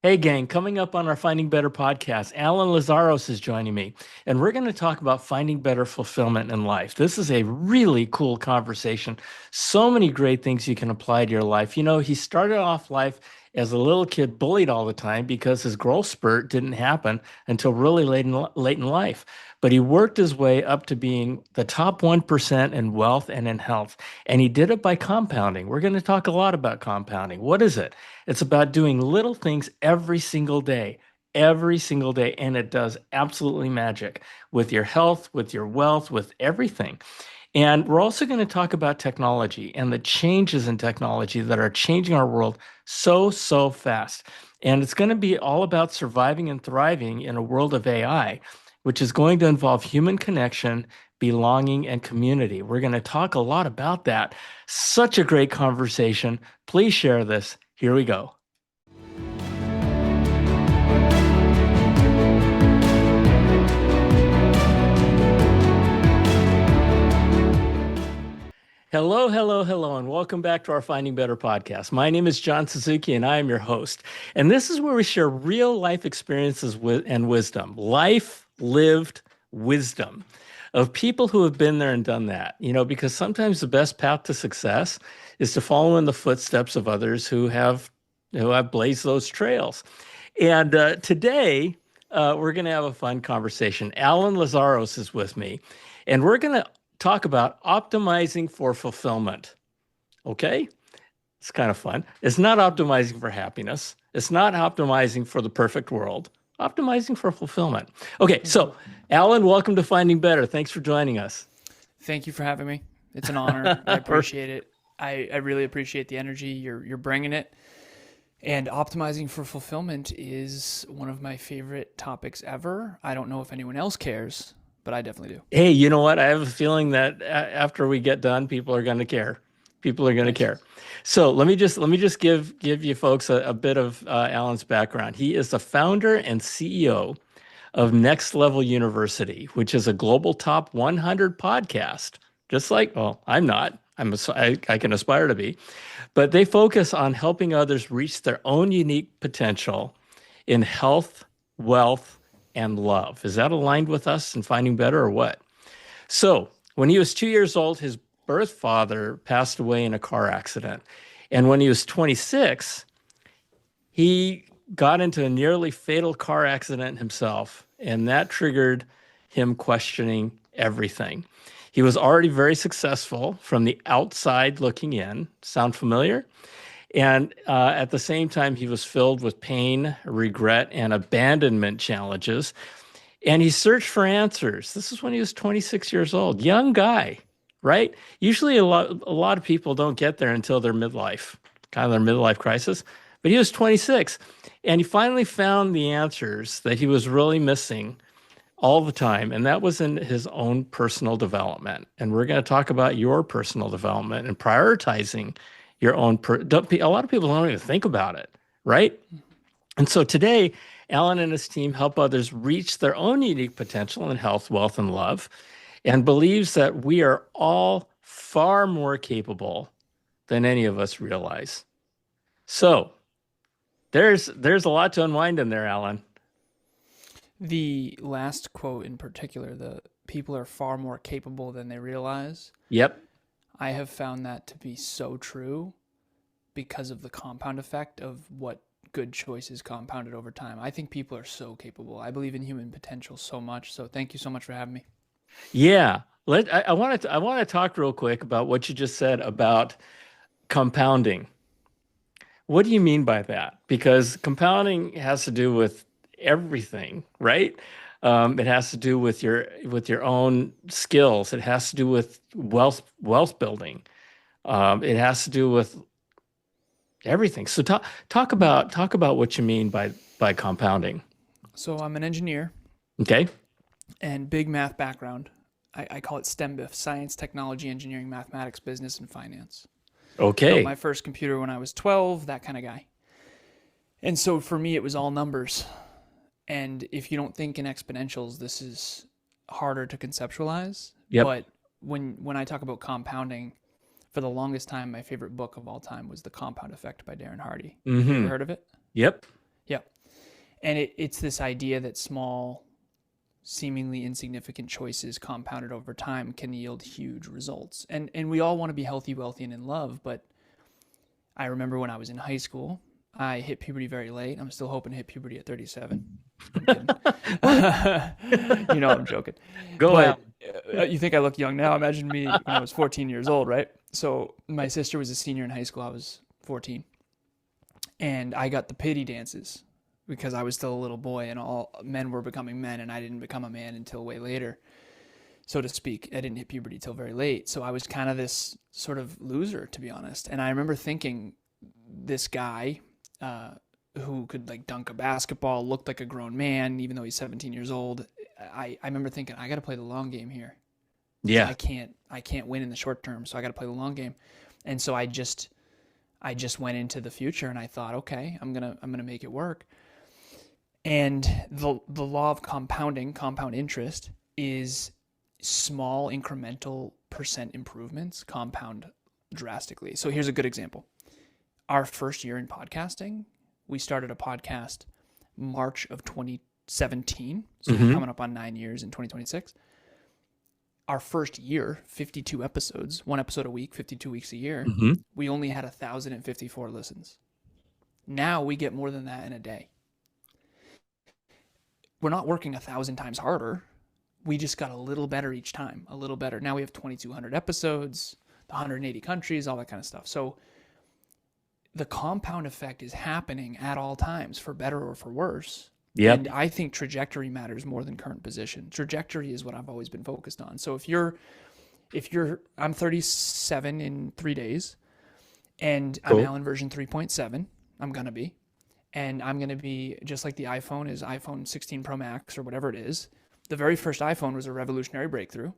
Hey, gang, coming up on our Finding Better podcast, Alan Lazaros is joining me, and we're going to talk about finding better fulfillment in life. This is a really cool conversation. So many great things you can apply to your life. You know, he started off life as a little kid bullied all the time because his growth spurt didn't happen until really late in life. But he worked his way up to being the top 1% in wealth and in health. And he did it by compounding. We're going to talk a lot about compounding. What is it? It's about doing little things every single day. And it does absolutely magic with your health, with your wealth, with everything. And we're also going to talk about technology and the changes in technology that are changing our world so fast. And it's going to be all about surviving and thriving in a world of AI, which is going to involve human connection, belonging, and community. We're going to talk a lot about that. Such a great conversation. Please share this. Here we go. Hello, and welcome back to our Finding Better podcast. My name is John Suzuki, and I am your host. And this is where we share real life experiences and wisdom, life lived wisdom of people who have been there and done that. You know, because sometimes the best path to success is to follow in the footsteps of others who have blazed those trails. And today, we're going to have a fun conversation. Alan Lazaros is with me, and we're going to talk about optimizing for fulfillment. Okay? It's kind of fun. It's not optimizing for happiness. It's not optimizing for the perfect world. Optimizing for fulfillment. Okay, so Alan, welcome to Finding Better. Thanks for joining us. Thank you for having me. It's an honor. I appreciate it. I really appreciate the energy. You're bringing it. And optimizing for fulfillment is one of my favorite topics ever. I don't know if anyone else cares, but I definitely do. Hey, you know what? I have a feeling that after we get done, people are going to care. People are going to Nice. care. So let me just give you folks a bit of Alan's background. He is the founder and CEO of Next Level University, which is a global top 100 podcast. Just like, well, I'm not. I can aspire to be, but they focus on helping others reach their own unique potential in health, wealth, and love. Is that aligned with us in Finding Better or what? So, when he was 2 years old, his birth father passed away in a car accident. And when he was 26, he got into a nearly fatal car accident himself. And that triggered him questioning everything. He was already very successful from the outside looking in. Sound familiar? And at the same time, he was filled with pain, regret, and abandonment challenges. And he searched for answers. This is when he was 26 years old, young guy, right? Usually, a lot of people don't get there until their midlife, kind of their midlife crisis. But he was 26, and he finally found the answers that he was really missing all the time, and that was in his own personal development. And we're going to talk about your personal development and prioritizing your own. A lot of people don't even think about it, right? And so today, Alan and his team help others reach their own unique potential in health, wealth, and love, and believes that we are all far more capable than any of us realize. So there's a lot to unwind in there, Alan. The last quote in particular, the people are far more capable than they realize. Yep. I have found that to be so true because of the compound effect of what good choices compounded over time. I think people are so capable. I believe in human potential so much. So thank you so much for having me. Yeah. I want to talk real quick about what you just said about compounding. What do you mean by that? Because compounding has to do with everything, right? It has to do with your own skills. It has to do with wealth building. It has to do with everything. So talk about what you mean by compounding. So I'm an engineer Okay. and big math background. I call it STEMBIF, science, technology, engineering, mathematics, business, and finance. Built Okay. my first computer when I was 12, that kind of guy. And so for me, it was all numbers. And if you don't think in exponentials, this is harder to conceptualize. Yep. But when I talk about compounding, for the longest time, my favorite book of all time was The Compound Effect by Darren Hardy. Have you ever Mm-hmm. heard of it? Yep. Yeah. And it's this idea that small, seemingly insignificant choices compounded over time can yield huge results. And we all want to be healthy, wealthy, and in love, but I remember when I was in high school, I hit puberty very late. I'm still hoping to hit puberty at 37. I'm kidding. I'm joking. Go But out. you think I look young now? Imagine me when I was 14 years old, right? So my sister was a senior in high school. I was 14. And I got the pity dances because I was still a little boy and all men were becoming men and I didn't become a man until way later, so to speak. I didn't hit puberty till very late. So I was kind of this sort of loser, to be honest. And I remember thinking this guy who could like dunk a basketball, looked like a grown man, even though he's 17 years old. I remember thinking, I got to play the long game here. Yeah. I can't win in the short term. So I got to play the long game. And so I just went into the future and I thought, okay, I'm going to make it work. And the law of compound interest is small incremental percent improvements compound drastically. So here's a good example. Our first year in podcasting, we started a podcast March of 2017. So we're coming up on 9 years in 2026. Our first year, 52 episodes, 1 episode a week, 52 weeks a year, we only had 1,054 listens. Now we get more than that in a day. We're not working 1,000 times harder. We just got a little better each time, a little better. Now we have 2,200 episodes, 180 countries, all that kind of stuff. So the compound effect is happening at all times, for better or for worse. Yep. And I think trajectory matters more than current position. Trajectory is what I've always been focused on. So I'm 37 in 3 days, and cool. I'm Alan version 3.7. I'm going to be. And I'm going to be, just like the iPhone is iPhone 16 Pro Max or whatever it is. The very first iPhone was a revolutionary breakthrough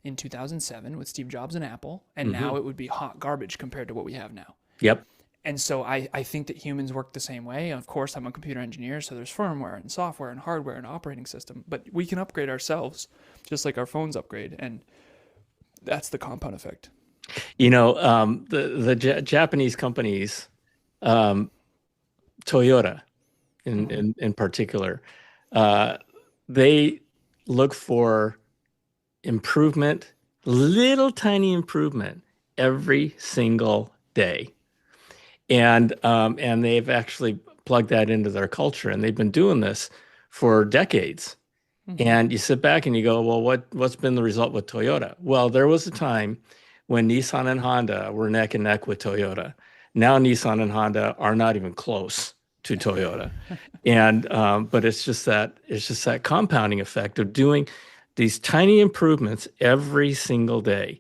in 2007 with Steve Jobs and Apple. And now it would be hot garbage compared to what we have now. Yep. And so I think that humans work the same way. Of course, I'm a computer engineer, so there's firmware and software and hardware and operating system. But we can upgrade ourselves just like our phones upgrade. And that's the compound effect. The Japanese companies, Toyota in particular, they look for improvement, little tiny improvement every single day. And they've actually plugged that into their culture, and they've been doing this for decades. And you sit back and you go, well, what's been the result with Toyota? Well, there was a time when Nissan and Honda were neck and neck with Toyota. Now Nissan and Honda are not even close to Toyota. But it's just that compounding effect of doing these tiny improvements every single day.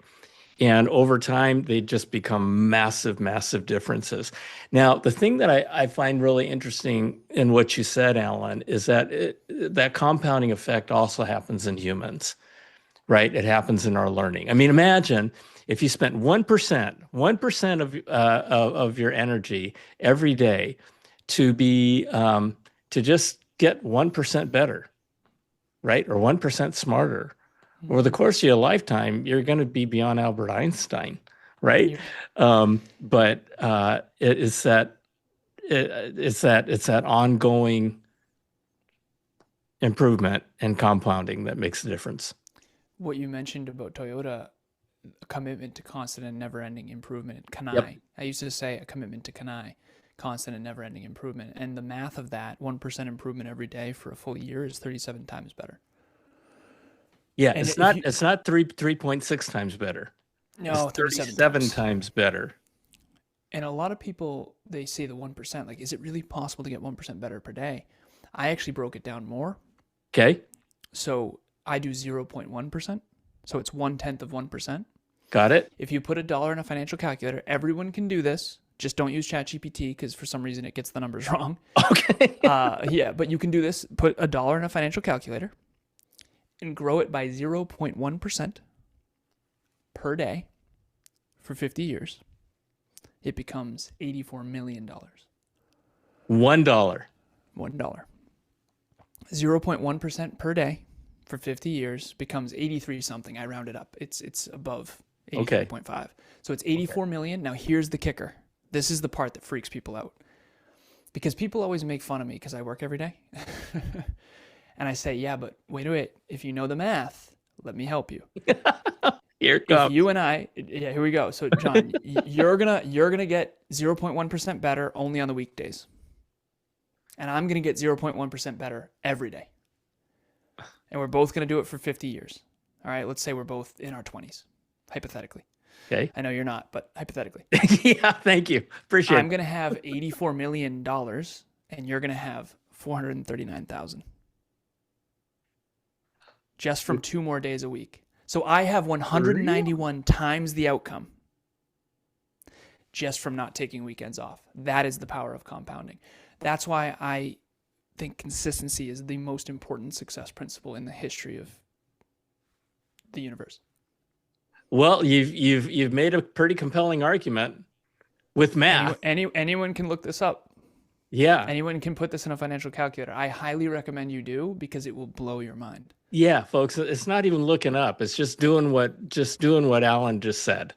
And over time, they just become massive, massive differences. Now, the thing that I find really interesting in what you said, Alan, is that that compounding effect also happens in humans, right? It happens in our learning. I mean, imagine if you spent 1% of your energy every day to just get 1% better, right? Or 1% smarter. Over the course of your lifetime, you're going to be beyond Albert Einstein, right? But it's that ongoing improvement and compounding that makes the difference. What you mentioned about Toyota, a commitment to constant and never-ending improvement, kanai. Yep. I used to say a commitment to kanai, constant and never-ending improvement. And the math of that, 1% improvement every day for a full year is 37 times better. Yeah, and it's not 3.6 times better. No, it's 37 times better. And a lot of people, they say the 1%, like, is it really possible to get 1% better per day? I actually broke it down more. Okay. So I do 0.1%. So it's 1/10 of 1%. Got it. If you put $1 in a financial calculator, everyone can do this. Just don't use ChatGPT because for some reason it gets the numbers wrong. Okay. Yeah, but you can do this. Put $1 in a financial calculator and grow it by 0.1% per day for 50 years. It becomes $84 million. $1. 0.1% per day for 50 years becomes 83 something. I rounded up. It's above 83.5. Okay. So it's 84 million. Now here's the kicker. This is the part that freaks people out. Because people always make fun of me because I work every day. And I say, yeah, but wait. If you know the math, let me help you. Here it If comes. you and I, yeah, here we go. So John, you're gonna get 0.1% better only on the weekdays. And I'm gonna get 0.1% better every day. And we're both gonna do it for 50 years. All right, let's say we're both in our 20s, hypothetically. Okay. I know you're not, but hypothetically. Yeah, thank you. Appreciate I'm it. gonna have $84 million and you're gonna have 439,000 just from 2 more days a week. So I have 191 times the outcome just from not taking weekends off. That is the power of compounding. That's why I think consistency is the most important success principle in the history of the universe. Well, you've made a pretty compelling argument with math. Anyone can look this up. Yeah. Anyone can put this in a financial calculator. I highly recommend you do because it will blow your mind. Yeah, folks, it's not even looking up. It's just doing what Alan just said.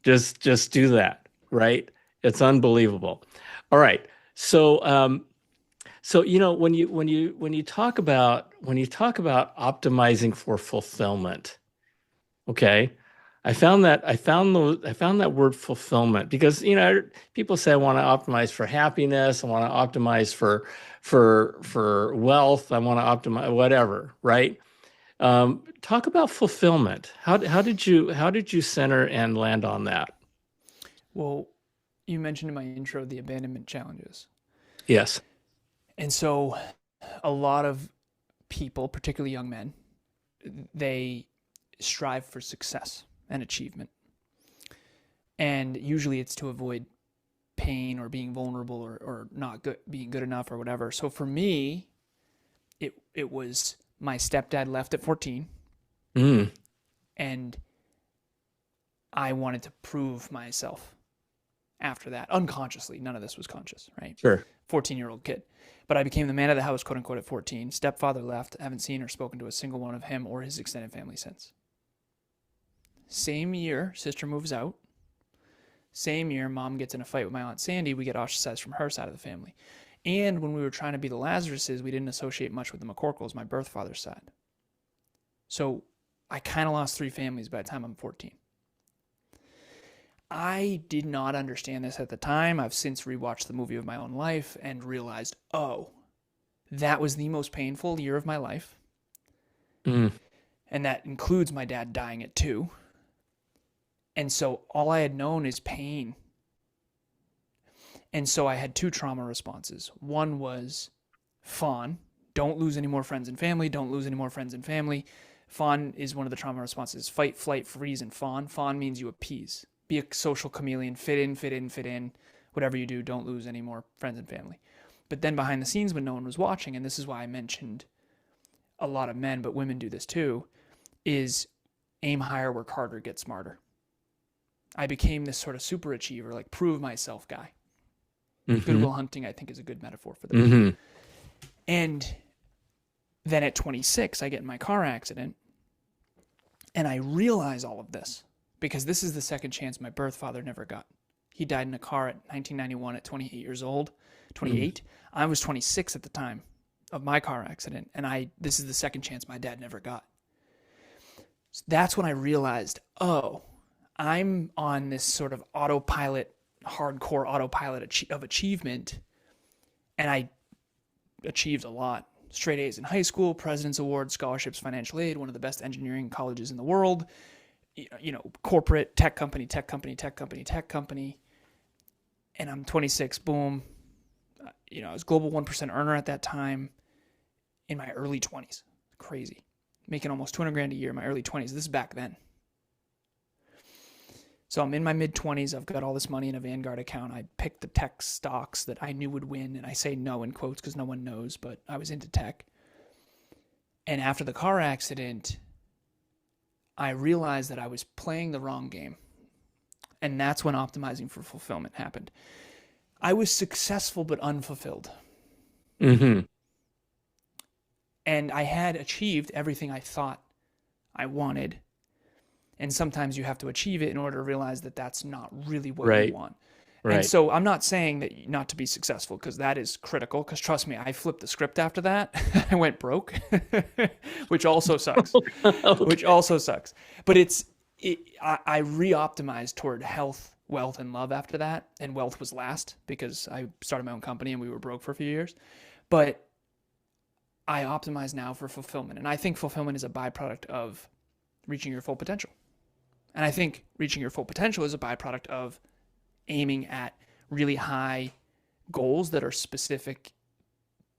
Just do that, right? It's unbelievable. All right. So when you talk about optimizing for fulfillment, okay? I found that word fulfillment because people say I want to optimize for happiness, I want to optimize for wealth, I want to optimize whatever, right? Talk about fulfillment. How did you center and land on that? Well, you mentioned in my intro the abandonment challenges. Yes. And so a lot of people, particularly young men, they strive for success and achievement. And usually it's to avoid pain or being vulnerable or not good, being good enough or whatever. So for me, it was my stepdad left at 14 Mm, and I wanted to prove myself after that unconsciously. None of this was conscious, right? sure. 14-year-old kid. But I became the man of the house, quote unquote, at 14. Stepfather left. I haven't seen or spoken to a single one of him or his extended family since. Same year, sister moves out. Same year, mom gets in a fight with my Aunt Sandy. We get ostracized from her side of the family. And when we were trying to be the Lazaroses, we didn't associate much with the McCorkles, my birth father's side. So I kind of lost 3 families by the time I'm 14. I did not understand this at the time. I've since rewatched the movie of my own life and realized, oh, that was the most painful year of my life. Mm, And that includes my dad dying at 2. And so all I had known is pain. And so I had 2 trauma responses. One was fawn. Don't lose any more friends and family. Don't lose any more friends and family. Fawn is one of the trauma responses. Fight, flight, freeze, and fawn. Fawn means you appease. Be a social chameleon. Fit in, fit in, fit in. Whatever you do, don't lose any more friends and family. But then behind the scenes when no one was watching, and this is why I mentioned a lot of men, but women do this too, is aim higher, work harder, get smarter. I became this sort of super achiever, like prove myself guy. mhm, Goodwill Hunting, I think, is a good metaphor for this. mhm. And then at 26, I get in my car accident and I realize all of this because this is the second chance my birth father never got. He died in a car at 1991 at 28 years old. 28. I was 26 at the time of my car accident. And this is the second chance my dad never got. So that's when I realized, oh, I'm on this sort of autopilot, hardcore autopilot of achievement. And I achieved a lot. Straight A's in high school, President's Award, scholarships, financial aid, one of the best engineering colleges in the world, corporate, tech company. And I'm 26, boom. I was global 1% earner at that time in my early 20s. Crazy. Making almost 200 grand a year in my early 20s. This is back then. So I'm in my mid-20s. I've got all this money in a Vanguard account. I picked the tech stocks that I knew would win. And I say no in quotes because no one knows, but I was into tech. And after the car accident, I realized that I was playing the wrong game. And that's when optimizing for fulfillment happened. I was successful but unfulfilled. Mm-hmm. And I had achieved everything I thought I wanted. And sometimes you have to achieve it in order to realize that that's not really what you Right. want. And Right. so I'm not saying that not to be successful, because that is critical. Because trust me, I flipped the script after that. I went broke, which also sucks. Which Okay. also sucks. But I re-optimized toward health, wealth, and love after that. And wealth was last because I started my own company and we were broke for a few years. But I optimize now for fulfillment. And I think fulfillment is a byproduct of reaching your full potential. And I think reaching your full potential is a byproduct of aiming at really high goals that are specific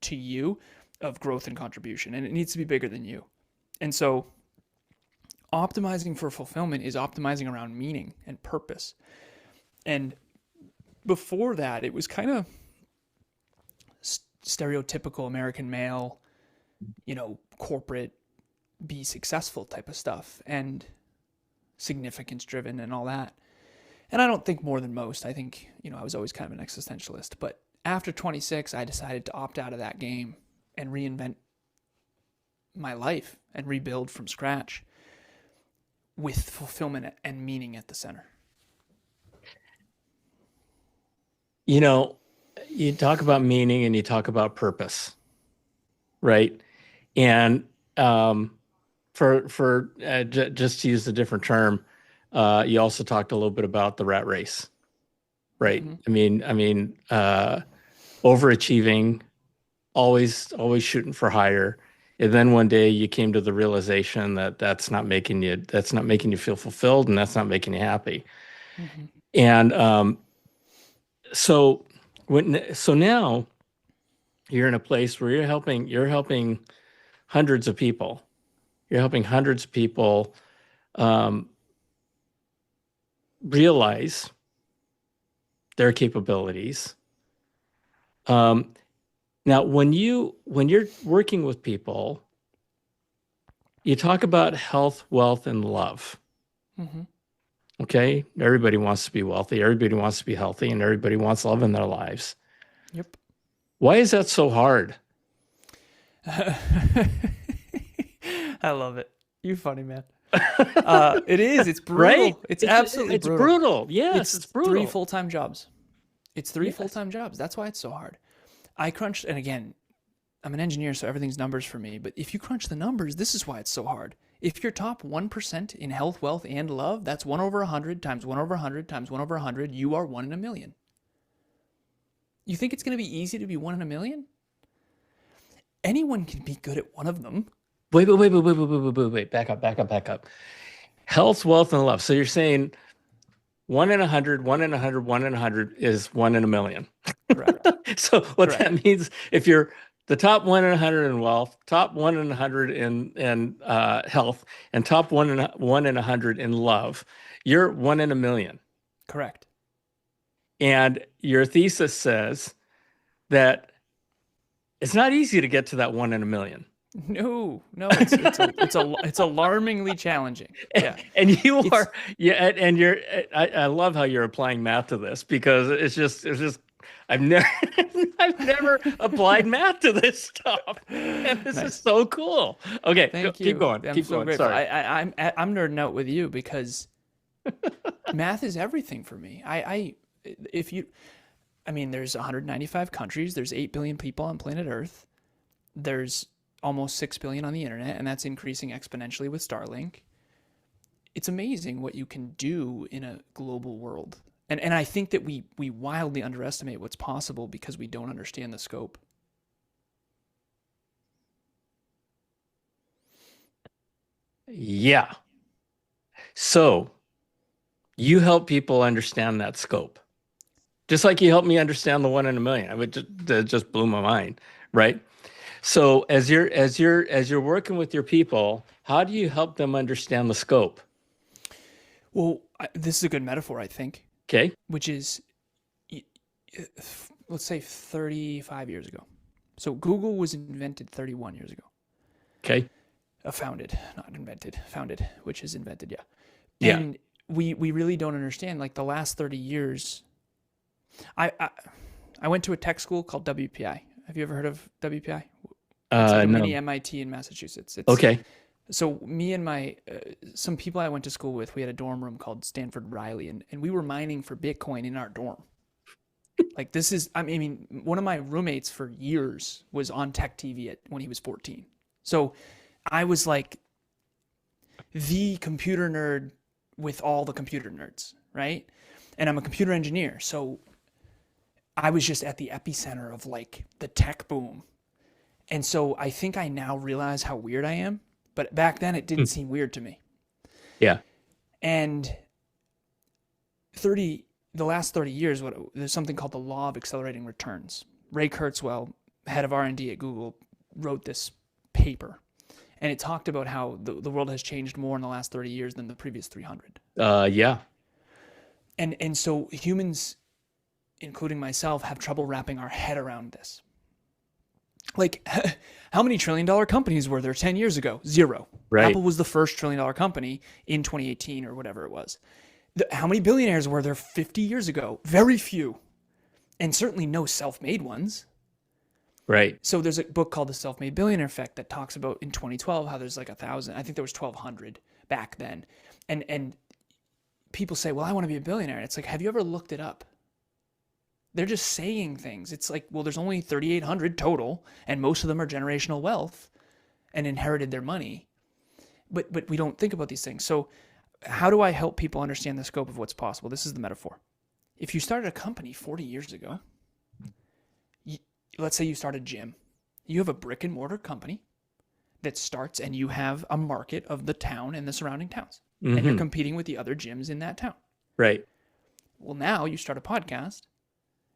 to you of growth and contribution. And it needs to be bigger than you. And so optimizing for fulfillment is optimizing around meaning and purpose. And before that, it was kind of stereotypical American male, corporate, be successful type of stuff and significance driven and all that. And I don't think more than most. I think, I was always kind of an existentialist. But after 26, I decided to opt out of that game and reinvent my life and rebuild from scratch with fulfillment and meaning at the center. You talk about meaning and you talk about purpose, right? And just to use a different term, you also talked a little bit about the rat race, right? Mm-hmm. Overachieving, always shooting for higher. And then one day you came to the realization that that's not making you feel fulfilled, and that's not making you happy. Mm-hmm. And so so now you're in a place where you're helping hundreds of people. You're helping hundreds of people um, realize their capabilities. Um, Now, when you're working with people, you talk about health, wealth, and love. Mm-hmm. Okay, everybody wants to be wealthy, everybody wants to be healthy, and everybody wants love in their lives. Yep. Why is that so hard? I love it. You funny, man. It is. It's Right? brutal. It's absolutely It's brutal. brutal. Yes, It's it's three brutal. full-time jobs. It's three Yes. full-time jobs. That's why it's so hard. I crunched, and again, I'm an engineer, so everything's numbers for me. But if you crunch the numbers, this is why it's so hard. If you're top 1% in health, wealth, and love, that's 1 over 100 times 1 over 100 times 1 over 100. You are 1 in a million. You think it's going to be easy to be 1 in a million? Anyone can be good at one of them. Wait. Back up. Health, wealth, and love. So you're saying 1 in 100, 1 in 100, 1 in 100 is 1 in a million. Correct. So what Correct. that means, if you're the top 1 in 100 in wealth, top 1 in 100 in health, and top 1 in 100 in love, you're 1 in a million. Correct. And your thesis says that it's not easy to get to that 1 in a million. No, it's alarmingly challenging. Yeah. And you It's are, yeah, and you're, I love how you're applying math to this, because it's just I've never I've never applied math to this stuff, and this is nice. so cool. Okay, Thank keep you. going, I'm keep so going. grateful. Sorry. I'm nerding out with you because math is everything for me. If you, I mean, there's 195 countries. There's 8 billion people on planet Earth. There's almost 6 billion on the internet, and that's increasing exponentially with Starlink. It's amazing what you can do in a global world. And I think that we wildly underestimate what's possible because we don't understand the scope. Yeah. So you help people understand that scope, just like you helped me understand the 1 in a million. I would just that just blew my mind, right? So as you're working with your people, how do you help them understand the scope? Well, this is a good metaphor, I think, Okay. which is, let's say 35 years ago. So Google was invented 31 years ago. Okay. Founded, not invented, founded, which is invented, yeah. Yeah. And we really don't understand, like, the last 30 years. I went to a tech school called WPI. Have you ever heard of WPI? It's like a No. mini MIT in Massachusetts. Okay. So me and my some people I went to school with, we had a dorm room called Stanford Riley, and we were mining for Bitcoin in our dorm. Like this is, I mean, one of my roommates for years was on tech TV when he was 14. So I was like the computer nerd with all the computer nerds, right? And I'm a computer engineer. So I was just at the epicenter of like the tech boom. And so I think I now realize how weird I am. But back then it didn't seem weird to me. Yeah. And 30 the last 30 years, there's something called the law of accelerating returns. Ray Kurzweil, head of R&D at Google, wrote this paper, and it talked about how the world has changed more in the last 30 years than the previous 300. Yeah. And so humans, including myself, have trouble wrapping our head around this. Like, how many trillion-dollar companies were there 10 years ago? Zero. Right. Apple was the first trillion-dollar company in 2018 or whatever it was. How many billionaires were there 50 years ago? Very few. And certainly no self-made ones. Right. So there's a book called The Self-Made Billionaire Effect that talks about in 2012 how there's like 1,000. I think there was 1,200 back then. And people say, well, I want to be a billionaire. It's like, have you ever looked it up? They're just saying things. It's like, well, there's only 3,800 total, and most of them are generational wealth and inherited their money. But we don't think about these things. So how do I help people understand the scope of what's possible? This is the metaphor. If you started a company 40 years ago, let's say you start a gym. You have a brick and mortar company that starts, and you have a market of the town and the surrounding towns. Mm-hmm. And you're competing with the other gyms in that town. Right. Well, now you start a podcast,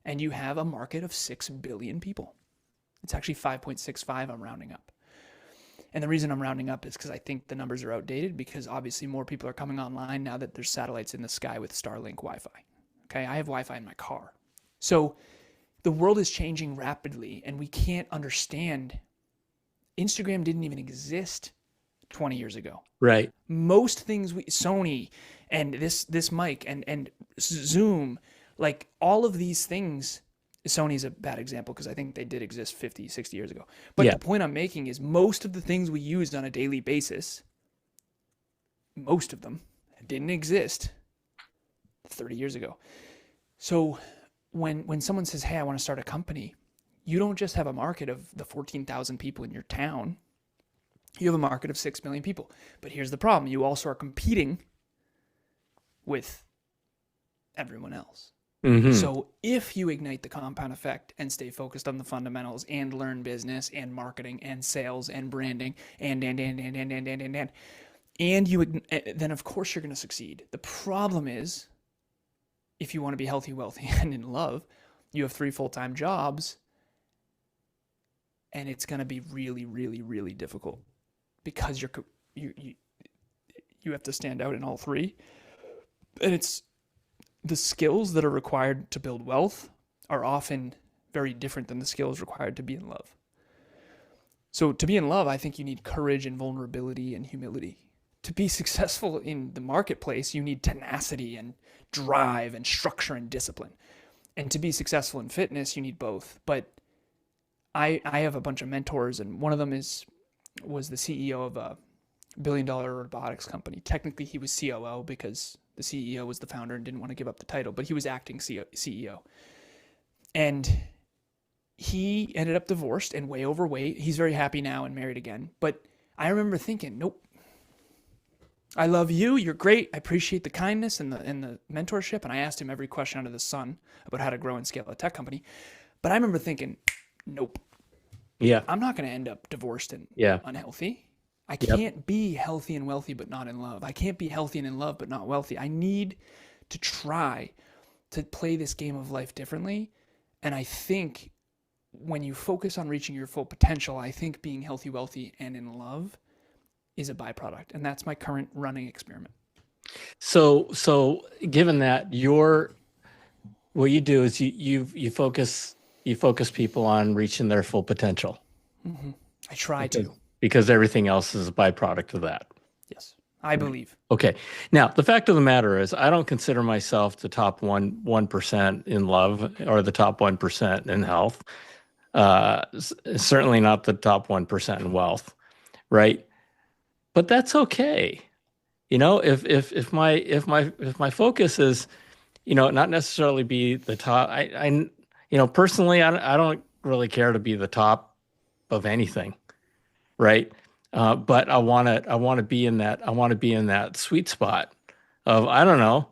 and you have a market of 6 billion people. It's actually 5.65, I'm rounding up. And the reason I'm rounding up is because I think the numbers are outdated, because obviously more people are coming online now that there's satellites in the sky with Starlink Wi-Fi. Okay, I have Wi-Fi in my car. So the world is changing rapidly, and we can't understand. Instagram didn't even exist 20 years ago. Right. Most things, Sony and this mic and Zoom, like all of these things, Sony's a bad example because I think they did exist 50, 60 years ago. But the point I'm making is most of the things we use on a daily basis, most of them didn't exist 30 years ago. So when someone says, hey, I want to start a company, you don't just have a market of the 14,000 people in your town. You have a market of 6 million people. But here's the problem. You also are competing with everyone else. Mm-hmm. So if you ignite the compound effect and stay focused on the fundamentals and learn business and marketing and sales and branding and you, then of course you're going to succeed. The problem is, if you want to be healthy, wealthy, and in love, you have 3 full-time jobs, and it's going to be really, really, really difficult because you have to stand out in all 3, and it's the skills that are required to build wealth are often very different than the skills required to be in love. So to be in love, I think you need courage and vulnerability and humility. To be successful in the marketplace, you need tenacity and drive and structure and discipline. And to be successful in fitness, you need both. But I have a bunch of mentors, and one of them was the CEO of a billion-dollar robotics company. Technically, he was COO because the CEO was the founder and didn't want to give up the title, but he was acting CEO. And he ended up divorced and way overweight. He's very happy now and married again. But I remember thinking, nope. I love you. You're great. I appreciate the kindness and the mentorship. And I asked him every question under the sun about how to grow and scale a tech company. But I remember thinking, nope. Yeah. I'm not going to end up divorced and unhealthy. I can't be healthy and wealthy but not in love. I can't be healthy and in love but not wealthy. I need to try to play this game of life differently. And I think when you focus on reaching your full potential, I think being healthy, wealthy, and in love is a byproduct. And that's my current running experiment. So given that, what you do is you focus people on reaching their full potential. Mm-hmm. I try to. Because everything else is a byproduct of that. Yes, I believe. Okay. Now, the fact of the matter is, I don't consider myself the top 1% in love or the top 1% in health. Certainly not the top 1% in wealth, right? But that's okay. You know, if my focus is, not necessarily be the top. Personally, I don't really care to be the top of anything, right? But I want to be in that sweet spot of, I don't know,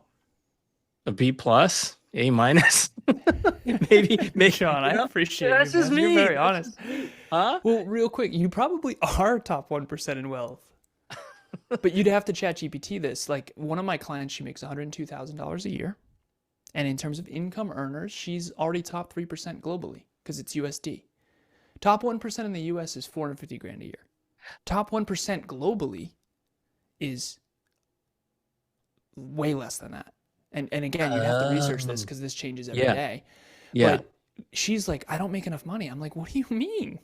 a B plus, A minus, maybe, Sean, I appreciate you, that's just man. You're me. very That's honest. just me. Huh? Well, real quick, you probably are top 1% in wealth, but you'd have to chat GPT this. Like one of my clients, she makes $102,000 a year. And in terms of income earners, she's already top 3% globally because it's USD. Top 1% in the US is 450 grand a year. Top 1% globally is way less than that. And again, you'd have to research this Um, because this changes every yeah, day. yeah, But she's like, I don't make enough money. I'm like, what do you mean?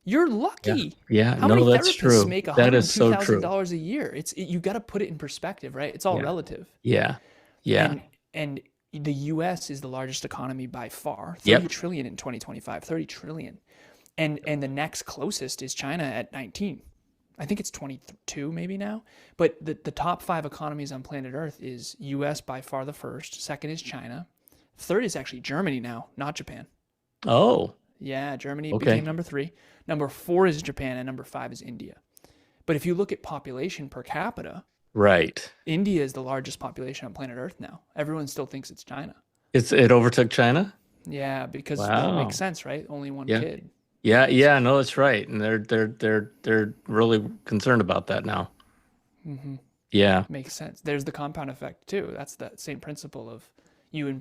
You're yeah, lucky. yeah. How many No, that's therapists true. make That is so true. $102,000 a year? You got to put it in perspective, right? It's all Yeah, relative. yeah, yeah. And the US is the largest economy by far, 30 Yep. trillion in 2025, 30 trillion. And the next closest is China at 19. I think it's 22 maybe now. But the top 5 economies on planet Earth is US by far the first, second is China, third is actually Germany now, not Japan. Oh, Yeah, Germany became okay. number 3. Number 4 is Japan and number 5 is India. But if you look at population per capita, Right. India is the largest population on planet Earth now. Everyone still thinks it's China. It overtook China? Yeah, because that makes Wow. sense, right? Only one Yeah. kid. Yeah, So, yeah, no, that's right. And they're really concerned about that now. Yeah. makes sense. There's the compound effect too. That's that same principle of you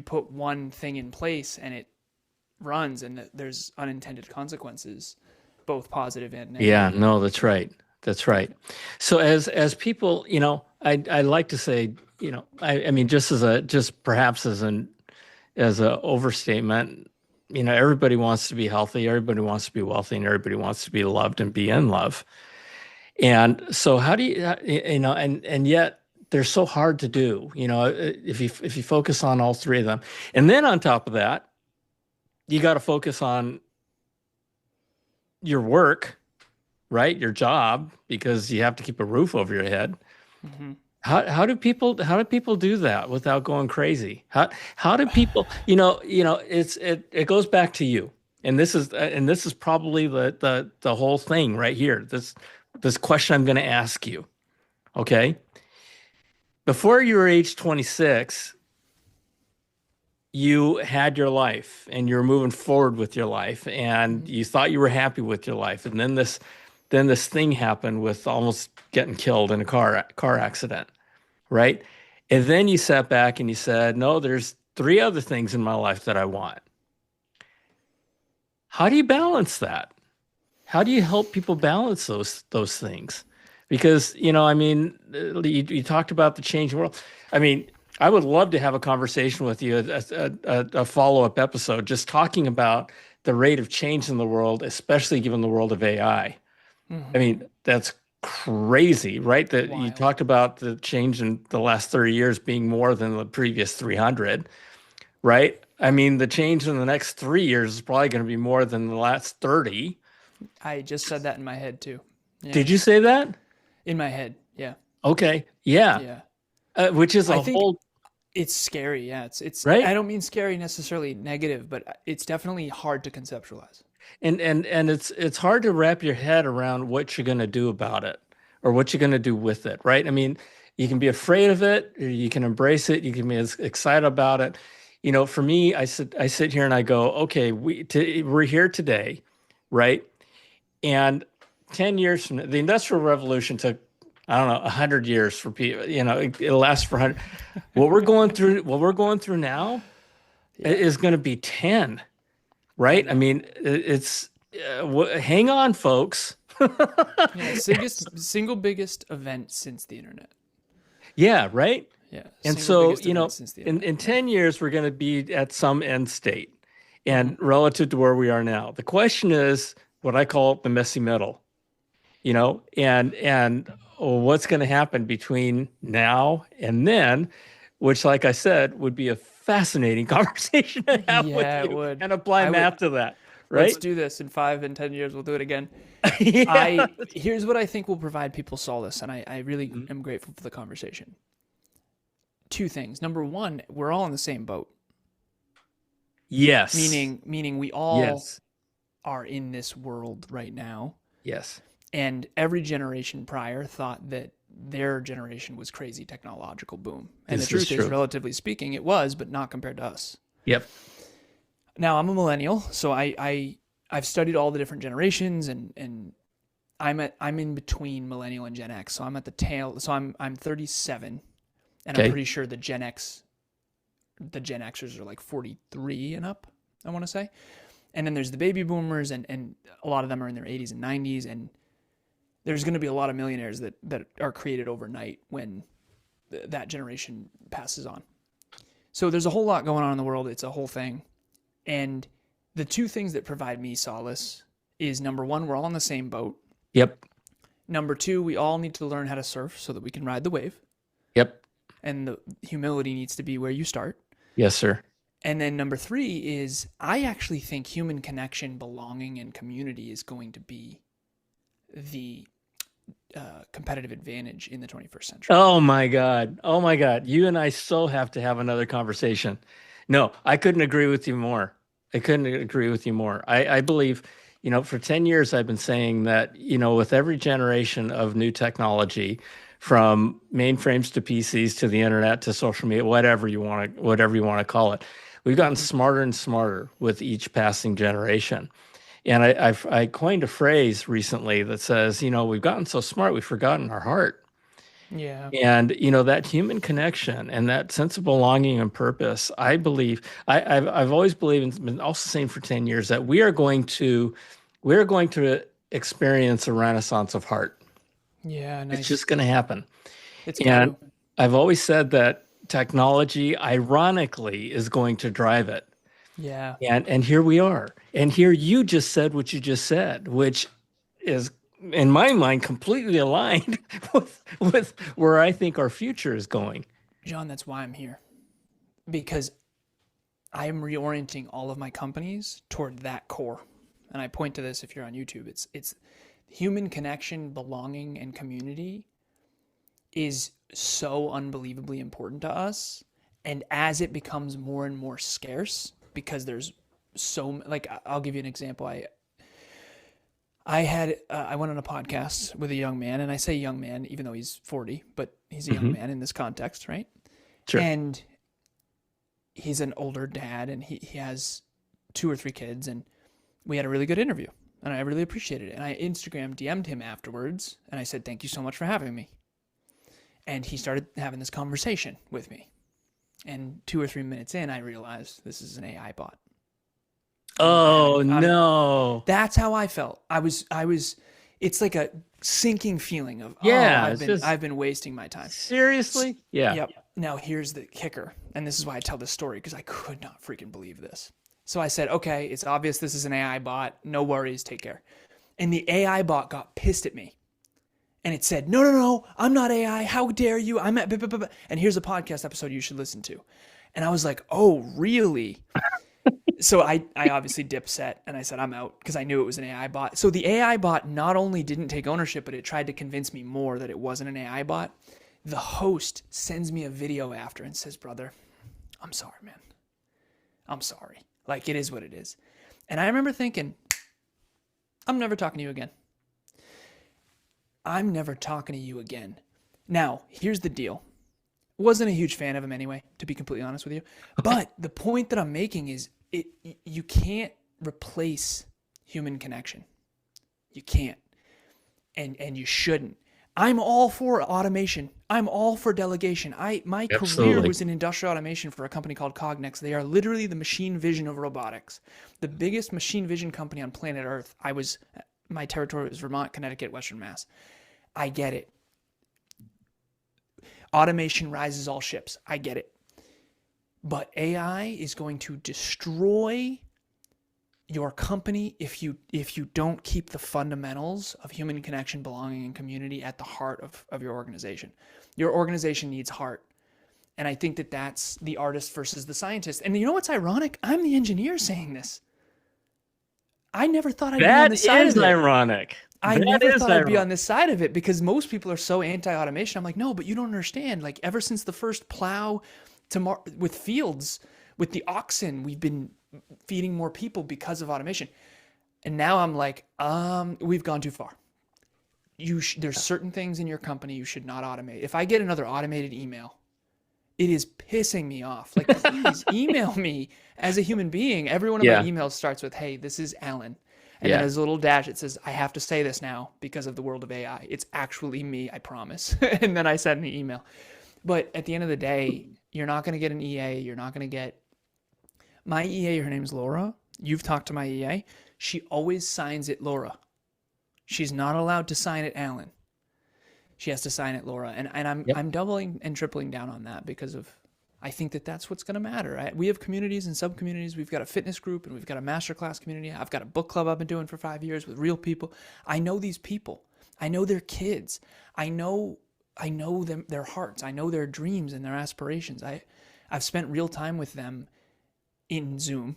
put one thing in place and it runs, and there's unintended consequences, both positive and Yeah, negative. no, that's right. That's right. So as people, I like to say, I mean, just perhaps as a overstatement, everybody wants to be healthy, everybody wants to be wealthy, and everybody wants to be loved and be in love. And so how do you, and yet they're so hard to do, if you focus on all three of them. And then on top of that, you got to focus on your work, right? Your job, because you have to keep a roof over your head. Hmm. How do people do that without going crazy? How do people, it goes back to you. And this is probably the whole thing right here. This question I'm going to ask you, okay? Before you were age 26, you had your life and you're moving forward with your life and Hmm. you thought you were happy with your life, and then this thing happened with almost getting killed in a car accident, right? And then you sat back and you said, no, there's three other things in my life that I want. How do you balance that? How do you help people balance those things? Because, I mean, you talked about the changing world. I mean, I would love to have a conversation with you, a follow-up episode, just talking about the rate of change in the world, especially given the world of AI. I Hmm. mean, that's crazy, right? That you Wild. talked about the change in the last 30 years being more than the previous 300, right? I mean, the change in the next 3 years is probably going to be more than the last 30. I just said that in my head too. Yeah. Did you say that? In my head. Yeah. Okay. Yeah. Yeah. Which is I a think whole, it's scary. Yeah. I right? don't mean scary necessarily negative, but it's definitely hard to conceptualize. And it's hard to wrap your head around what you're going to do about it or what you're going to do with it, right? I mean, you can be afraid of it, or you can embrace it, you can be as excited about it. For me, I sit here and I go, okay, we're here today, right? And 10 years from now, the Industrial Revolution took, I don't know, 100 years for people, it lasts for 100. What we're going through now Yeah. is going to be 10, I right? I know. mean, hang on, folks. Yeah. Single biggest event since the internet. Yeah, right. Yeah. And Single so, biggest event since the in internet. in Yeah. 10 years, we're going to be at some end state, Hmm. and relative to where we are now. The question is what I call the messy middle, and what's going to happen between now and then, which, like I said, would be a fascinating conversation to have with Yeah, it you would. and apply I would. math to that, Let's right? do this in 5 and 10 years. We'll do it again. Yeah. Here's what I think will provide people solace, and I really Mhm. am grateful for the conversation. two things. Number one, we're all in the same boat. Yes. Meaning we all Yes. are in this world right now. Yes. And every generation prior thought that their generation was crazy technological boom. And the This is truth is, true. relatively speaking, it was, but not compared to us. Yep. Now I'm a millennial, so I've studied all the different generations, and I'm in between millennial and Gen X. So I'm at the tail. So I'm 37, and I'm Okay. pretty sure the Gen Xers are like 43 and up, I want to say. And then there's the baby boomers, and a lot of them are in their 80s and 90s, and there's going to be a lot of millionaires that are created overnight when that generation passes on. So there's a whole lot going on in the world. It's a whole thing. And the two things that provide me solace is, number one, we're all in the same boat. Yep. Number two, we all need to learn how to surf so that we can ride the wave. Yep. And the humility needs to be where you start. Yes, sir. And then number three is, I actually think human connection, belonging, and community is going to be the competitive advantage in the 21st century. Oh my God. Oh my God. You and I so have to have another conversation. No, I couldn't agree with you more. I couldn't agree with you more. I believe, for 10 years, I've been saying that, with every generation of new technology, from mainframes to PCs to the internet to social media, whatever you want to call it, we've gotten smarter and smarter with each passing generation. And I coined a phrase recently that says, we've gotten so smart, we've forgotten our heart. Yeah. And, that human connection and that sense of belonging and purpose, I believe, I've always believed, and been also saying for 10 years, that we're going to experience a renaissance of heart. Yeah, nice. It's just going to happen. It's And true. I've always said that technology, ironically, is going to drive it. Yeah. And here we are. And here you just said what you just said, which is, in my mind, completely aligned with where I think our future is going. John, that's why I'm here. Because I am reorienting all of my companies toward that core. And I point to this if you're on YouTube. It's human connection, belonging, and community is so unbelievably important to us. And as it becomes more and more scarce, because there's I'll give you an example. I went on a podcast with a young man, and I say young man even though he's 40, but he's a young man in this context, right? Sure. And he's an older dad, and he has 2 or 3 kids, and we had a really good interview, and I really appreciated it. And I Instagram DM'd him afterwards, and I said, "Thank you so much for having me." And he started having this conversation with me. And 2 or 3 minutes in, I realized this is an AI bot. Oh, no. That's how I felt. I was, it's like a sinking feeling of, Yeah, I've been wasting my time. Seriously? Yeah. Yep. Now here's the kicker. And this is why I tell this story, because I could not freaking believe this. So I said, okay, it's obvious this is an AI bot. No worries. Take care. And the AI bot got pissed at me. And it said, no, I'm not AI. How dare you? I'm at, and here's a podcast episode you should listen to. And I was like, oh, really? So I obviously dipset, and I said, I'm out, because I knew it was an AI bot. So the AI bot not only didn't take ownership, but it tried to convince me more that it wasn't an AI bot. The host sends me a video after and says, brother, I'm sorry, man. I'm sorry. Like, it is what it is. And I remember thinking, I'm never talking to you again. I'm never talking to you again. Now, here's the deal. Wasn't a huge fan of him anyway, to be completely honest with you. Okay. But the point that I'm making is you can't replace human connection. You can't. And you shouldn't. I'm all for automation. I'm all for delegation. My career was in industrial automation for a company called Cognex. They are literally the machine vision of robotics. The biggest machine vision company on planet Earth. My territory was Vermont, Connecticut, Western Mass. I get it. Automation rises all ships. I get it. But AI is going to destroy your company if you don't keep the fundamentals of human connection, belonging, and community at the heart of your organization. Your organization needs heart. And I think that's the artist versus the scientist. And you know what's ironic? I'm the engineer saying this. I never thought I'd be on the side of it. That is ironic. I That never is thought I'd be on ironic. this side of it because most people are so anti-automation. I'm like, no, but you don't understand. Like ever since the first plow with fields, with the oxen, we've been feeding more people because of automation. And now I'm like, we've gone too far. There's certain things in your company you should not automate. If I get another automated email, it is pissing me off. Like, please email me as a human being. Every one of my Yeah. emails starts with, "Hey, this is Alan." And then Yeah. there's a little dash. It says, "I have to say this now because of the world of AI. It's actually me, I promise." And then I send the email. But at the end of the day, you're not going to get an EA. You're not going to get my EA. Her name's Laura. You've talked to my EA. She always signs it Laura. She's not allowed to sign it Alan. She has to sign it Laura. And Yep. I'm doubling and tripling down on that because of I think that that's what's going to matter. We have communities and sub communities. We've got a fitness group and we've got a masterclass community. I've got a book club I've been doing for 5 years with real people. I know these people. I know their kids. I know them, their hearts. I know their dreams and their aspirations. I've spent real time with them in Zoom,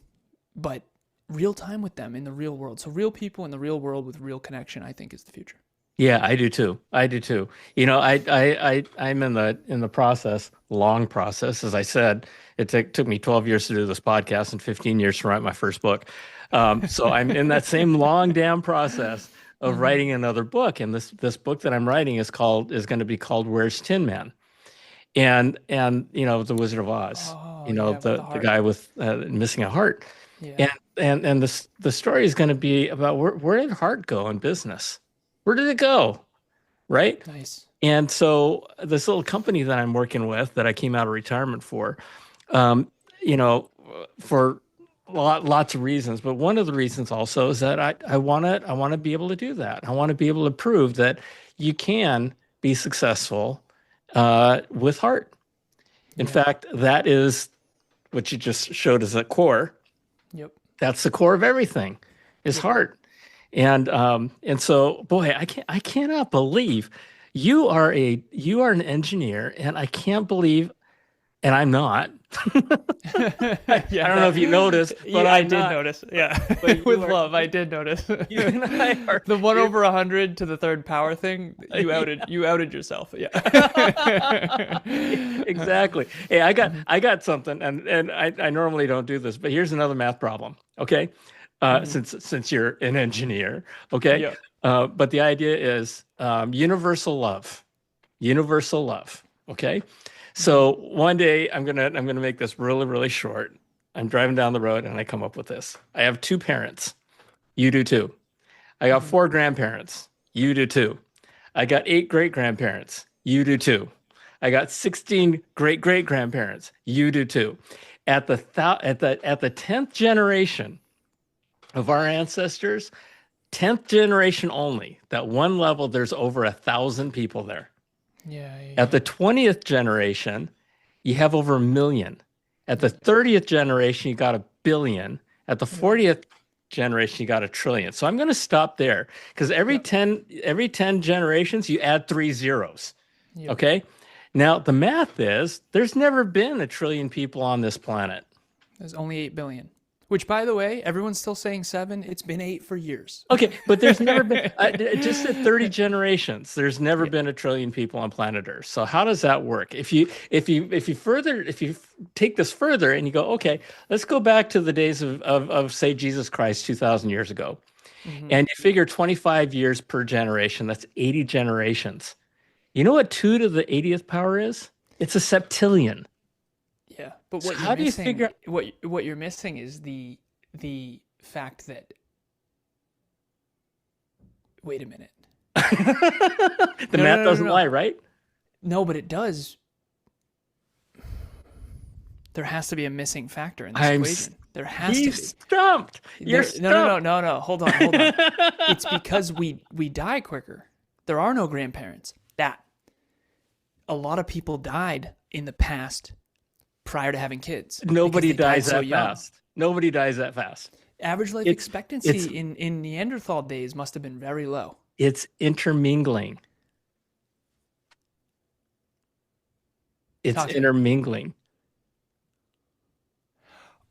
but real time with them in the real world. So real people in the real world with real connection, I think is the future. Yeah, I do too. I do too. I'm in the process, long process. As I said, it took me 12 years to do this podcast and 15 years to write my first book. So I'm in that same long damn process of Mm-hmm. writing another book. And this book that I'm writing is going to be called Where's Tin Man? And the Wizard of Oz, Oh yeah, with the the heart. guy with missing a heart. Yeah. And the story is going to be about where did heart go in business? Where did it go? Right? Nice. And so this little company that I'm working with that I came out of retirement for, um, you know, for lots of reasons, but one of the reasons also is that I want to be able to do that. I want to be able to prove that you can be successful with heart. In Yeah. fact, that is what you just showed as a core. Yep. That's the core of everything, is Yep. heart. And so, boy, I cannot believe you are an engineer, and I can't believe, and I'm not. I Yeah, don't know if you noticed, but I I'm did not. notice. Yeah, But with love, I did notice. you and I are The one you're, over 100 to the third power thing. yeah. You outed yourself. Yeah. Exactly. Hey, I got something, and I normally don't do this, but here's another math problem. Okay, Mhm. since you're an engineer, okay, Yep. but the idea is universal love, universal love. Okay, Mhm. so one day I'm gonna make this really short. I'm driving down the road and I come up with this. I have two parents. You do too. I got Mhm. four grandparents. You do too. I got eight great grandparents. You do too. I got 16 great grandparents. You do too. At the 10th generation of our ancestors, 10th generation only, that one level, there's over 1,000 people there. Yeah. Yeah. At Yeah. the 20th generation, you have over a million. At the Yep. 30th generation, you got a billion. At the Yep. 40th generation, you got a trillion. So I'm going to stop there because Yep. every 10 generations, you add three zeros. Yep. Okay. Now, the math is there's never been a trillion people on this planet. There's only 8 billion. Which, by the way, everyone's still saying seven. It's been eight for years. Okay, but there's never been just at 30 generations. There's never Yeah. been a trillion people on planet Earth. So how does that work? If you take this further and you go, okay, let's go back to the days of say Jesus Christ 2,000 years ago, Hmm. and you figure 25 years per generation. That's 80 generations. You know what 2 to the 80th power is? It's a septillion. Yeah. But So what you're how do you missing, figure? what you're missing is the fact that wait a minute. The No, no, math no, no, doesn't no. lie, right? No, but it does. There has to be a missing factor in this I'm equation. There has to He's be. stumped. You're No, no, no, stumped. no, no. Hold on, hold on. It's because we die quicker. There are no grandparents. That a lot of people died in the past prior to having kids because Nobody they died dies so that young. fast. Nobody dies that fast. Average life It's it's expectancy in Neanderthal days must have been very low. it's intermingling. It's Talk to me. intermingling.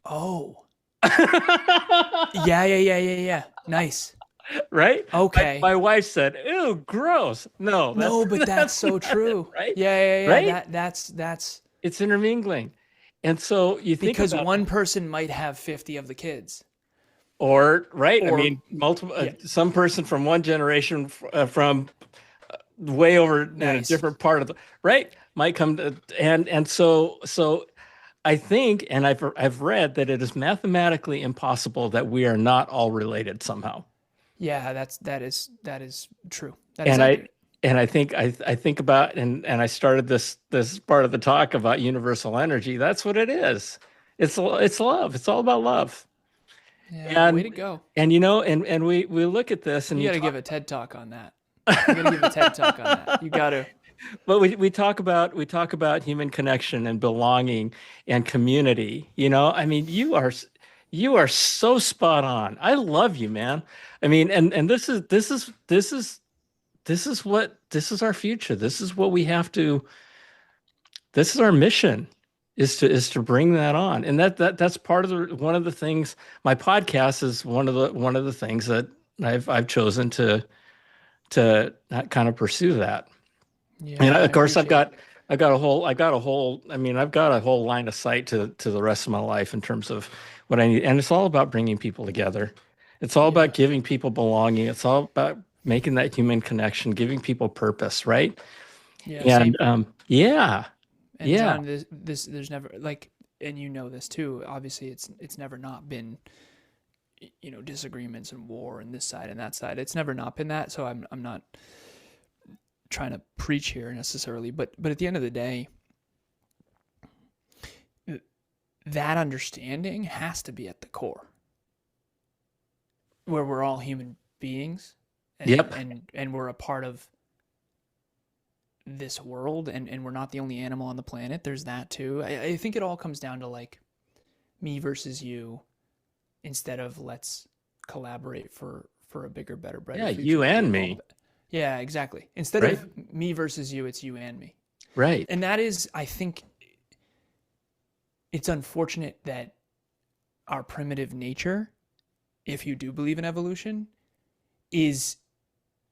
Oh, yeah, yeah, yeah, yeah, yeah. Nice. right? My, Okay. my wife said, "Ew, gross." No, that's No, but that's that's so not it, true. right? Yeah, yeah, yeah. Right? That's It's intermingling. And so you think because about one person might have 50 of the kids. or right, I Or mean, multiple yeah, some person from one generation from way over in a nice. different part of the right might come to, and so I think, and I've read that it is mathematically impossible that we are not all related somehow. Yeah, that is true. That is And I accurate. and I think I think about and I started this part of the talk about universal energy. That's what it is. It's love. It's all about love. Yeah, way And to go. and you know and we look at this and You you got to talk give a TED talk on that. You got to give a TED talk on that. You got to. but we talk about human connection and belonging and community. I mean, you are so spot on. I love you, man. I mean, and this is our future. This is what we have to. This is our mission. Is to bring that on, and that's part of one of the things. My podcast is one of the things that I've chosen to kind of pursue that. And Yeah, I of course, appreciate it. I mean, I've got a whole line of sight to the rest of my life in terms of what I need. And it's all about bringing people together. It's all Yeah. about giving people belonging. It's all about making that human connection, giving people purpose, right? Yeah, And same. yeah, And yeah, John, this there's never like, and you know this too. Obviously, it's never not been, disagreements and war and this side and that side. It's never not been that. So I'm not trying to preach here necessarily, but at the end of the day, that understanding has to be at the core, where we're all human beings, and yep, and we're a part of this world, and we're not the only animal on the planet. There's that too. I think it all comes down to like me versus you, instead of let's collaborate for a bigger, better, brighter yeah, future you that we and have all. me, Yeah, exactly. Instead right, of me versus you, it's you and me. right. And that is, I think, it's unfortunate that our primitive nature, if you do believe in evolution, is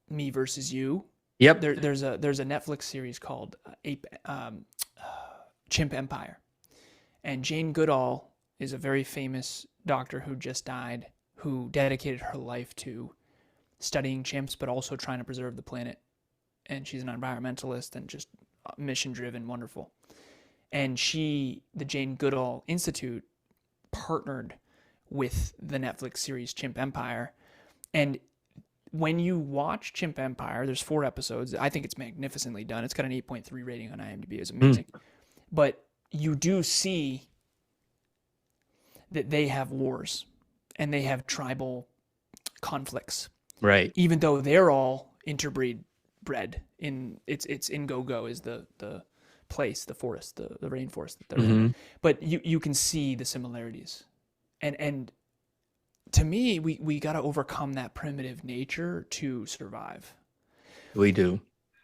me versus you. Yep. There's a Netflix series called Chimp Empire, and Jane Goodall is a very famous doctor who just died, who dedicated her life to studying chimps, but also trying to preserve the planet. And she's an environmentalist and just mission driven, wonderful. And the Jane Goodall Institute, partnered with the Netflix series Chimp Empire. And when you watch Chimp Empire, there's 4 episodes. I think it's magnificently done. It's got an 8.3 rating on IMDb. It's Mm, amazing. But you do see that they have wars and they have tribal conflicts, right. even though they're all interbreed bred. It's in Go is the place, the forest, the rainforest that they're in. Hmm. But you can see the similarities. And to me, we got to overcome that primitive nature to survive. We do.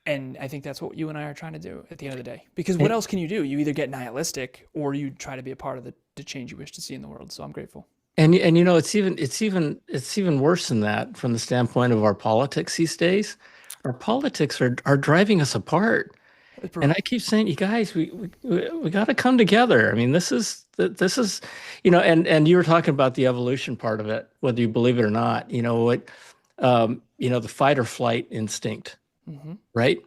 And I think that's what you and I are trying to do at the end of the day. Because what else can you do? You either get nihilistic or you try to be a part of the change you wish to see in the world. So I'm grateful. And it's even worse than that from the standpoint of our politics these days. Our politics are driving us apart. It's And I brutal. keep saying, you guys, we got to come together. I mean, this is, and you were talking about the evolution part of it, whether you believe it or not. The fight or flight instinct, Mm-hmm. right?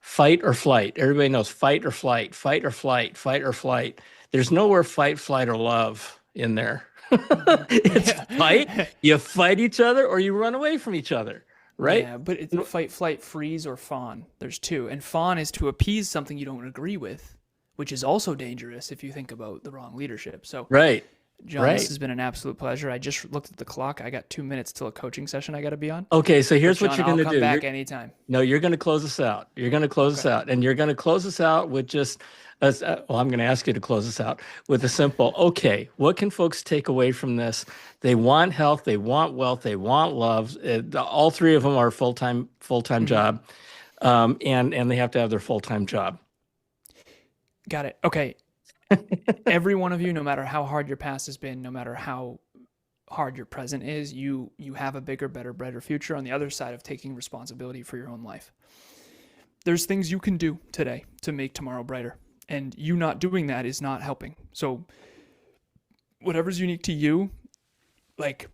Fight or flight. Everybody knows fight or flight, fight or flight, fight or flight. There's nowhere fight, flight, or love in there. Mm-hmm. It's fight. Yeah. You fight each other or you run away from each other, right? Yeah, but it's fight, flight, freeze, or fawn. There's two. And fawn is to appease something you don't agree with, which is also dangerous if you think about the wrong leadership. So, Right, John, this right. has been an absolute pleasure. I just looked at the clock. I got 2 minutes till a coaching session I got to be on. Okay, so But, here's what John, you're I'll going to come do. back anytime. No, you're going to close us out. You're going to close us Okay. out, and you're going to close us out with just well, I'm going to ask you to close us out with a simple, okay, what can folks take away from this? They want health, they want wealth, they want love. All three of them are full-time Hmm. job, and they have to have their full-time job. Got it. Okay. Every one of you, no matter how hard your past has been, no matter how hard your present is, you have a bigger, better, brighter future on the other side of taking responsibility for your own life. There's things you can do today to make tomorrow brighter, and you not doing that is not helping. So whatever's unique to you, like,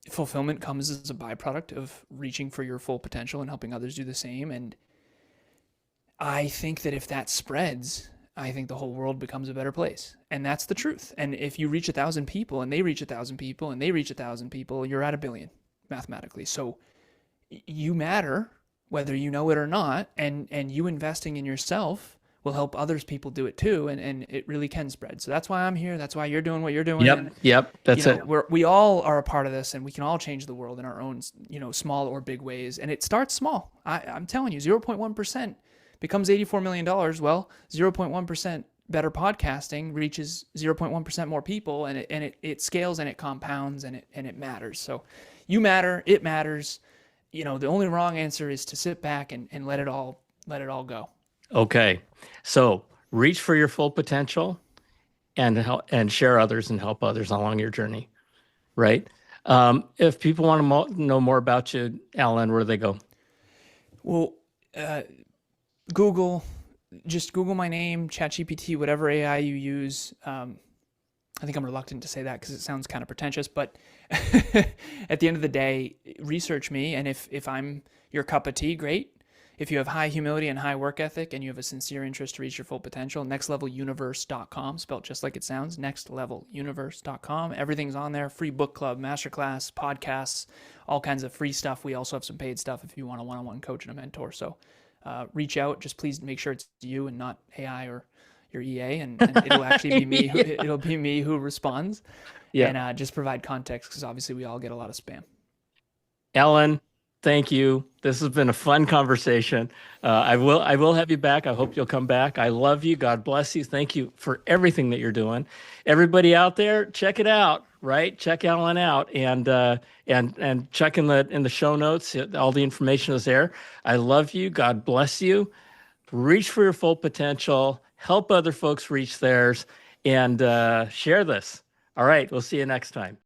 fulfillment comes as a byproduct of reaching for your full potential and helping others do the same. And I think that if that spreads, I think the whole world becomes a better place. And that's the truth. And if you reach 1,000 people and they reach 1,000 people and they reach 1,000 people, you're at 1 billion mathematically. So you matter whether you know it or not. And you investing in yourself will help others people do it too. And it really can spread. So that's why I'm here. That's why you're doing what you're doing. Yep. That's it. We all are a part of this, and we can all change the world in our own, small or big ways. And it starts small. I'm telling you, 0.1% becomes $84 million. Well, 0.1% better podcasting reaches 0.1% more people, and it scales and it compounds and it matters. So you matter, it matters. The only wrong answer is to sit back and let it all go. Okay. So reach for your full potential and share others and help others along your journey. Right. If people want to know more about you, Alan, where do they go? Well, just Google my name, ChatGPT, whatever AI you use. I think I'm reluctant to say that because it sounds kind of pretentious, but at the end of the day, research me. And if I'm your cup of tea, great. If you have high humility and high work ethic and you have a sincere interest to reach your full potential, nextleveluniverse.com, spelled just like it sounds, nextleveluniverse.com. Everything's on there. Free book club, masterclass, podcasts, all kinds of free stuff. We also have some paid stuff if you want a one-on-one coach and a mentor. So reach out. Just please make sure it's you and not AI or your EA, and it'll actually be me. It'll be me who responds. Yeah. And just provide context, because obviously we all get a lot of spam. Alan, thank you. This has been a fun conversation. I will have you back. I hope you'll come back. I love you. God bless you. Thank you for everything that you're doing. Everybody out there, check it out. Right? Check Alan out and check in the show notes. All the information is there. I love you. God bless you. Reach for your full potential. Help other folks reach theirs, and share this. All right. We'll see you next time.